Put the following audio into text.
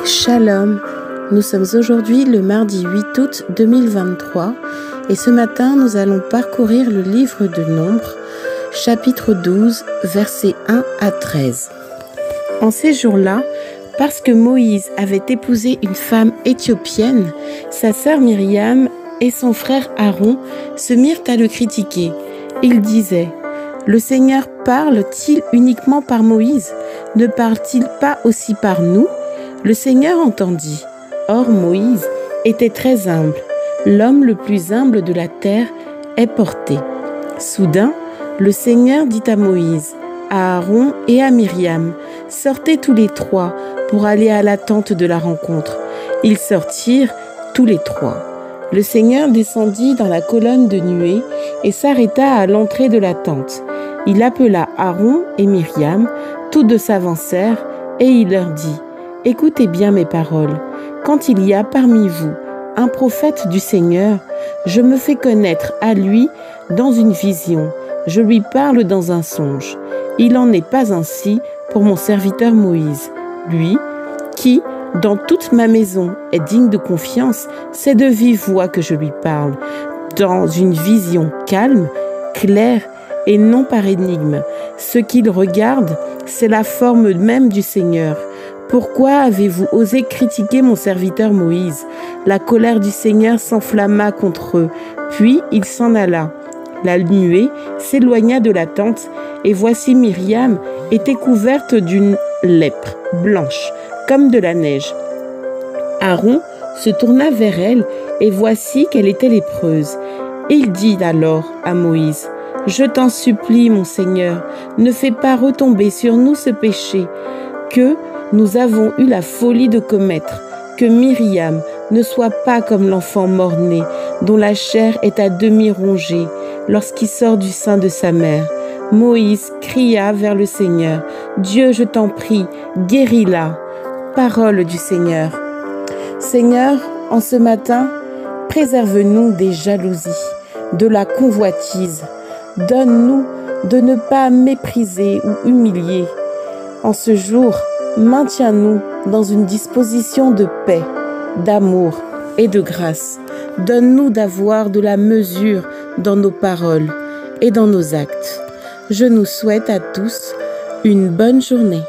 Shalom, nous sommes aujourd'hui le mardi 8 août 2023 et ce matin nous allons parcourir le livre de Nombres, chapitre 12, versets 1 à 13. En ces jours-là, parce que Moïse avait épousé une femme éthiopienne, sa sœur Myriam et son frère Aaron se mirent à le critiquer. Ils disaient: « Le Seigneur parle-t-il uniquement par Moïse? Ne parle-t-il pas aussi par nous ?» Le Seigneur entendit. Or Moïse était très humble. L'homme le plus humble de la terre est porté. Soudain, le Seigneur dit à Moïse, à Aaron et à Myriam: « Sortez tous les trois pour aller à la tente de la rencontre. » Ils sortirent tous les trois. Le Seigneur descendit dans la colonne de nuée et s'arrêta à l'entrée de la tente. Il appela Aaron et Myriam, tous deux s'avancèrent, et il leur dit: « Écoutez bien mes paroles. Quand il y a parmi vous un prophète du Seigneur, je me fais connaître à lui dans une vision. Je lui parle dans un songe. Il n'en est pas ainsi pour mon serviteur Moïse. Lui, qui, dans toute ma maison, est digne de confiance, c'est de vive voix que je lui parle, dans une vision calme, claire et non par énigme. Ce qu'il regarde, c'est la forme même du Seigneur. Pourquoi avez-vous osé critiquer mon serviteur Moïse? » La colère du Seigneur s'enflamma contre eux, puis il s'en alla. La nuée s'éloigna de la tente, et voici Myriam était couverte d'une lèpre blanche, comme de la neige. Aaron se tourna vers elle, et voici qu'elle était lépreuse. Il dit alors à Moïse: « Je t'en supplie, mon Seigneur, ne fais pas retomber sur nous ce péché que nous avons eu la folie de commettre, que Myriam ne soit pas comme l'enfant mort-né, dont la chair est à demi rongée, lorsqu'il sort du sein de sa mère. » Moïse cria vers le Seigneur: « Dieu, je t'en prie, guéris-la. » Parole du Seigneur. Seigneur, en ce matin, préserve-nous des jalousies, de la convoitise. Donne-nous de ne pas mépriser ou humilier. En ce jour, maintiens-nous dans une disposition de paix, d'amour et de grâce. Donne-nous d'avoir de la mesure dans nos paroles et dans nos actes. Je nous souhaite à tous une bonne journée.